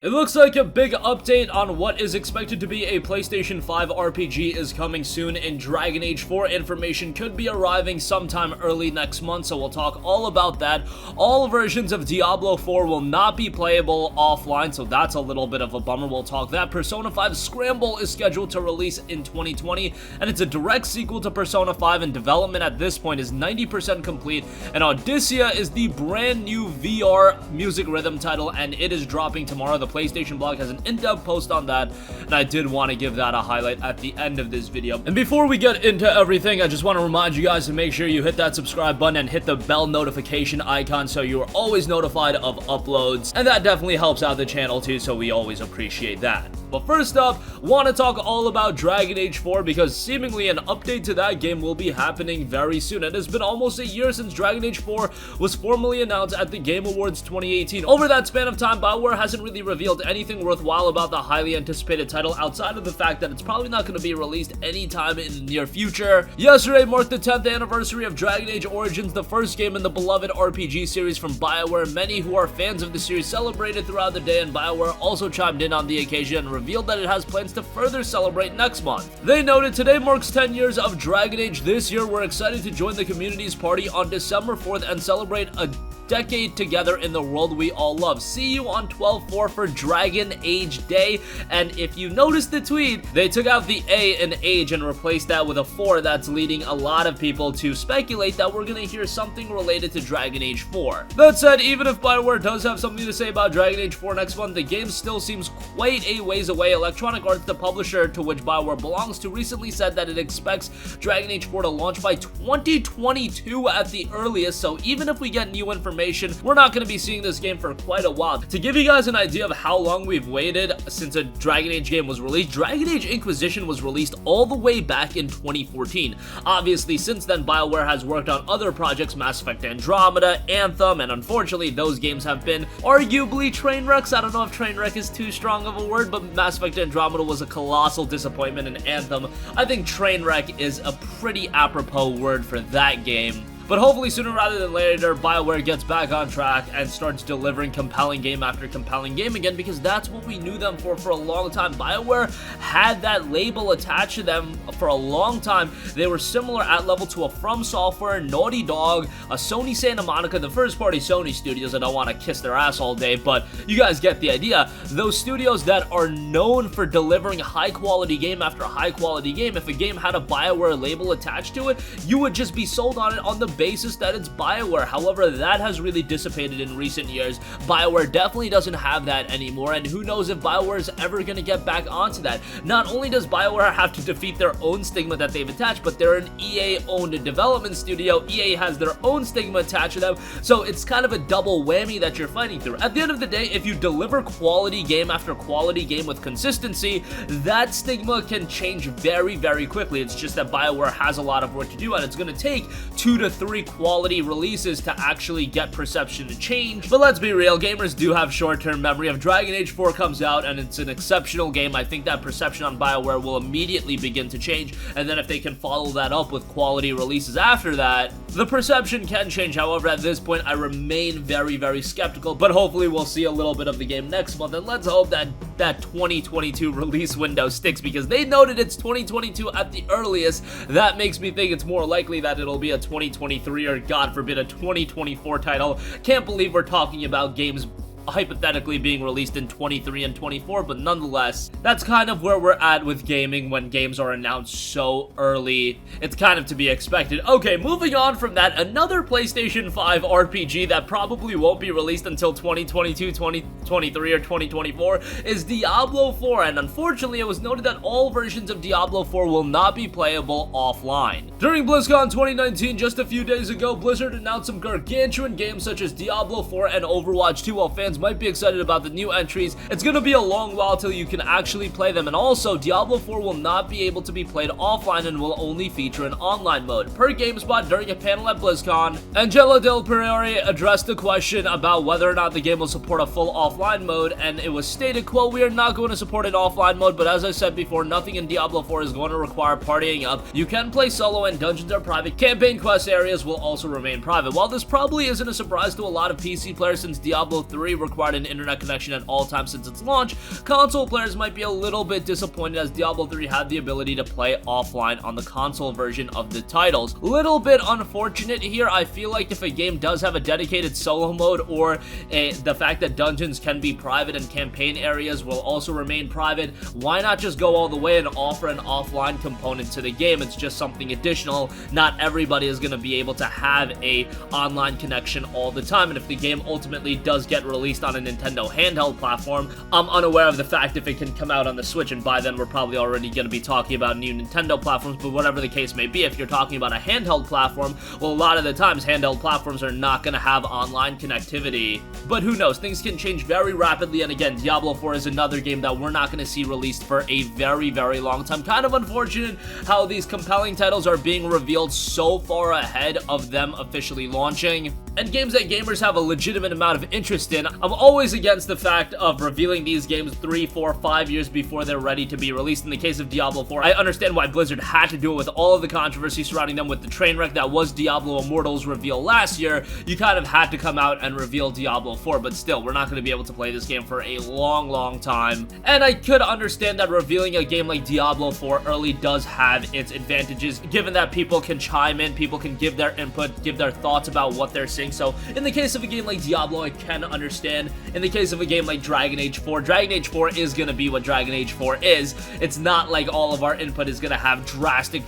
It looks like a big update on what is expected to be a PlayStation 5 RPG is coming soon, and Dragon Age 4 information could be arriving sometime early next month, so we'll talk all about that. All versions of Diablo 4 will not be playable offline, so that's a little bit of a bummer. We'll talk that. Persona 5 Scramble is scheduled to release in 2020, and it's a direct sequel to Persona 5, and development at this point is 90% complete, and Audica is the brand new VR music rhythm title, and it is dropping tomorrow. The PlayStation blog has an in-depth post on that, and I did want to give that a highlight at the end of this video. And before we get into everything, I just want to remind you guys to make sure you hit that subscribe button and hit the bell notification icon so you are always notified of uploads, and that definitely helps out the channel too, so we always appreciate that. But first up, want to talk all about Dragon Age 4 because seemingly an update to that game will be happening very soon. It has been almost a year since Dragon Age 4 was formally announced at the Game Awards 2018. Over that span of time, BioWare hasn't really revealed anything worthwhile about the highly anticipated title outside of the fact that it's probably not going to be released anytime in the near future. Yesterday marked the 10th anniversary of Dragon Age Origins, the first game in the beloved RPG series from BioWare. Many who are fans of the series celebrated throughout the day, and BioWare also chimed in on the occasion and revealed that it has plans to further celebrate next month. They noted, "Today marks 10 years of Dragon Age. This year we're excited to join the community's party on December 4th and celebrate a decade together in the world we all love. See you on 12/4 for Dragon Age Day." And if you noticed the tweet, they took out the A in age and replaced that with a 4. That's leading a lot of people to speculate that we're gonna hear something related to Dragon Age 4. That said, even if BioWare does have something to say about Dragon Age 4 next month, the game still seems quite a ways away. Electronic Arts, the publisher to which BioWare belongs to, recently said that it expects Dragon Age 4 to launch by 2022 at the earliest, so even if we get new information, we're not going to be seeing this game for quite a while. To give you guys an idea of how long we've waited since a Dragon Age game was released, Dragon Age Inquisition was released all the way back in 2014. Obviously, since then, BioWare has worked on other projects, Mass Effect Andromeda, Anthem, and unfortunately, those games have been arguably train wrecks. I don't know if train wreck is too strong of a word, but Mass Effect Andromeda was a colossal disappointment, and Anthem, I think train wreck is a pretty apropos word for that game. But hopefully sooner rather than later, BioWare gets back on track and starts delivering compelling game after compelling game again, because that's what we knew them for a long time. BioWare had that label attached to them for a long time. They were similar at level to a From Software, Naughty Dog, a Sony Santa Monica, the first-party Sony studios. I don't want to kiss their ass all day, but you guys get the idea. Those studios that are known for delivering high-quality game after high-quality game. If a game had a BioWare label attached to it, you would just be sold on it on the basis that it's BioWare. However, that has really dissipated in recent years. BioWare definitely doesn't have that anymore, and who knows if BioWare is ever going to get back onto that. Not only does BioWare have to defeat their own stigma that they've attached, but they're an EA-owned development studio. EA has their own stigma attached to them, so it's kind of a double whammy that you're fighting through. At the end of the day, if you deliver quality game after quality game with consistency, that stigma can change very, very quickly. It's just that BioWare has a lot of work to do, and it's going to take 2 to 3 quality releases to actually get perception to change. But let's be real, gamers do have short-term memory. If Dragon Age 4 comes out and it's an exceptional game, I think that perception on BioWare will immediately begin to change, and then if they can follow that up with quality releases after that, the perception can change. However, at this point, I remain very, very skeptical, but hopefully we'll see a little bit of the game next month, and let's hope that that 2022 release window sticks, because they noted it's 2022 at the earliest. That makes me think it's more likely that it'll be a 2023 or, God forbid, a 2024 title. Can't believe we're talking about games hypothetically being released in 23 and 24, but nonetheless, that's kind of where we're at with gaming when games are announced so early. It's kind of to be expected. Okay, moving on from that, another PlayStation 5 RPG that probably won't be released until 2022, 2023, or 2024 is Diablo 4, and unfortunately, it was noted that all versions of Diablo 4 will not be playable offline. During BlizzCon 2019, just a few days ago, Blizzard announced some gargantuan games such as Diablo 4 and Overwatch 2. While fans might be excited about the new entries, it's gonna be a long while till you can actually play them, and also Diablo 4 will not be able to be played offline and will only feature an online mode. Per GameSpot, during a panel at BlizzCon, Angela Del Priore addressed the question about whether or not the game will support a full offline mode, and it was stated, quote, "We are not going to support an offline mode, but as I said before, nothing in Diablo 4 is going to require partying up. You can play solo and dungeons are private. Campaign quest areas will also remain private." While this probably isn't a surprise to a lot of PC players since Diablo 3 required an internet connection at all times since its launch, console players might be a little bit disappointed as Diablo 3 had the ability to play offline on the console version of the titles. Little bit unfortunate here. I feel like if a game does have a dedicated solo mode, or the fact that dungeons can be private and campaign areas will also remain private, why not just go all the way and offer an offline component to the game? It's just something additional. Not everybody is going to be able to have a online connection all the time, and if the game ultimately does get released on a Nintendo handheld platform, I'm unaware of the fact if it can come out on the Switch, and by then we're probably already going to be talking about new Nintendo platforms, but whatever the case may be, if you're talking about a handheld platform, well, a lot of the times handheld platforms are not going to have online connectivity. But who knows, things can change very rapidly, and again, Diablo 4 is another game that we're not going to see released for a very, very long time. Kind of unfortunate how these compelling titles are being revealed so far ahead of them officially launching, and games that gamers have a legitimate amount of interest in. I'm always against the fact of revealing these games 3, 4, 5 years before they're ready to be released. In the case of Diablo 4, I understand why Blizzard had to do it with all of the controversy surrounding them with the train wreck that was Diablo Immortal's reveal last year. You kind of had to come out and reveal Diablo 4, but still, we're not going to be able to play this game for a long, long time. And I could understand that revealing a game like Diablo 4 early does have its advantages, given that people can chime in, people can give their input, give their thoughts about what they're seeing. So in the case of a game like Diablo, I can understand. In the case of a game like Dragon Age 4, Dragon Age 4 is going to be what Dragon Age 4 is. It's not like all of our input is going to have drastic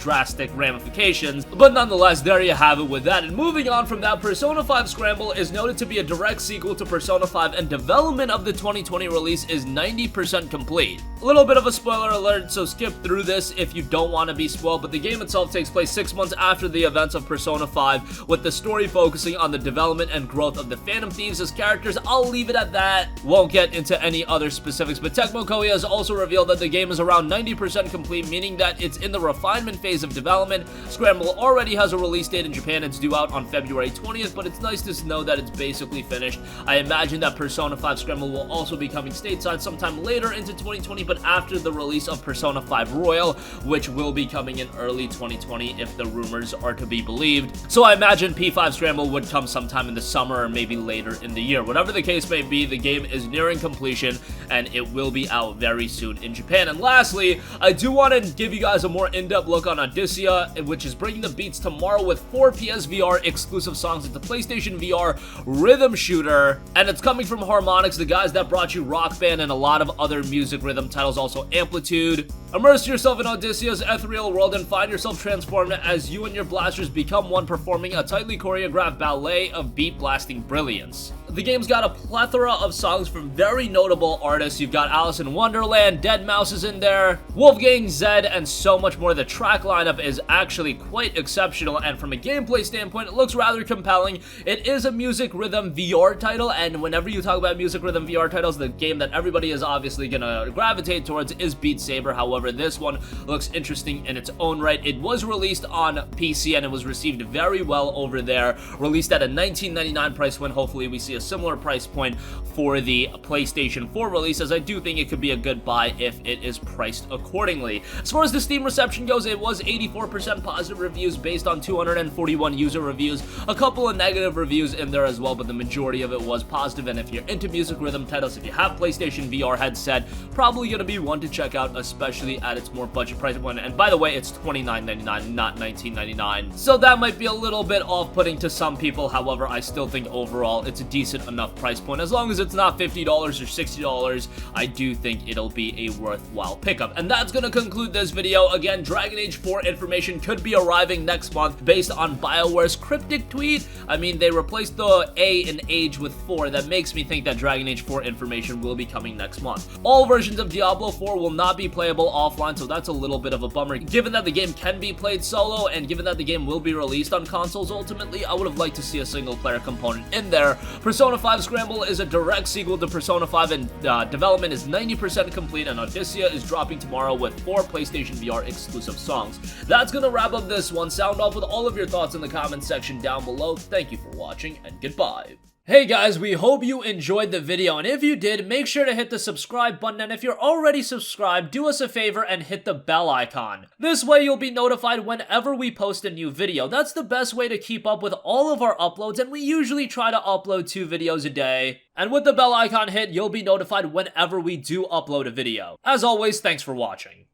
ramifications, but nonetheless, there you have it with that. And moving on from that, Persona 5 Scramble is noted to be a direct sequel to Persona 5, and development of the 2020 release is 90% complete. A little bit of a spoiler alert, so skip through this if you don't want to be spoiled, but the game itself takes place 6 months after the events of Persona 5, with the story focusing on the development and growth of the Phantom Thieves as characters. I'll leave it at that. Won't get into any other specifics, but Tecmo Koei has also revealed that the game is around 90% complete, meaning that it's in the refinement phase of development. Scramble already has a release date in Japan. It's due out on February 20th, but it's nice to know that it's basically finished. I imagine that Persona 5 Scramble will also be coming stateside sometime later into 2020, but after the release of Persona 5 Royal, which will be coming in early 2020 if the rumors are to be believed. So I imagine P5 Scramble would come sometime in the summer or maybe later in the year. Whatever the case may be, the game is nearing completion and it will be out very soon in Japan. And lastly, I do want to give you guys a more in-depth look on Audica, which is bringing the beats tomorrow with 4 PSVR exclusive songs. It's a PlayStation VR rhythm shooter, and it's coming from Harmonix, the guys that brought you Rock Band and a lot of other music rhythm titles, also Amplitude. Immerse yourself in Audica's ethereal world and find yourself transformed as you and your blasters become one, performing a tightly choreographed ballet of beat-blasting brilliance. The game's got a plethora of songs from very notable artists. You've got Alice in Wonderland, Deadmau5 is in there, Wolfgang Zed, and so much more. The track lineup is actually quite exceptional, and from a gameplay standpoint, it looks rather compelling. It is a music rhythm VR title, and whenever you talk about music rhythm VR titles, the game that everybody is obviously gonna gravitate towards is Beat Saber. However, this one looks interesting in its own right. It was released on PC, and it was received very well over there. Released at a $19.99 price point. Hopefully, we see a similar price point for the PlayStation 4 release, as I do think it could be a good buy if it is priced accordingly. As far as the Steam reception goes, it was 84% positive reviews based on 241 user reviews, a couple of negative reviews in there as well, but the majority of it was positive. And if you're into music rhythm titles, if you have PlayStation VR headset, probably going to be one to check out, especially at its more budget price point. And by the way, it's $29.99, not $19.99, so that might be a little bit off-putting to some people. However, I still think overall it's a decent enough price point. As long as it's not $50 or $60, I do think it'll be a worthwhile pickup. And that's going to conclude this video. Again, Dragon Age 4 information could be arriving next month based on BioWare's cryptic tweet. I mean, they replaced the A in age with 4. That makes me think that Dragon Age 4 information will be coming next month. All versions of Diablo 4 will not be playable offline, so that's a little bit of a bummer. Given that the game can be played solo, and given that the game will be released on consoles ultimately, I would have liked to see a single player component in there. Persona 5 Scramble is a direct sequel to Persona 5, and development is 90% complete, and Audica is dropping tomorrow with 4 PlayStation VR exclusive songs. That's gonna wrap up this one. Sound off with all of your thoughts in the comments section down below. Thank you for watching, and goodbye. Hey guys, we hope you enjoyed the video, and if you did, make sure to hit the subscribe button, and if you're already subscribed, do us a favor and hit the bell icon. This way you'll be notified whenever we post a new video. That's the best way to keep up with all of our uploads, and we usually try to upload 2 videos a day. And with the bell icon hit, you'll be notified whenever we do upload a video. As always, thanks for watching.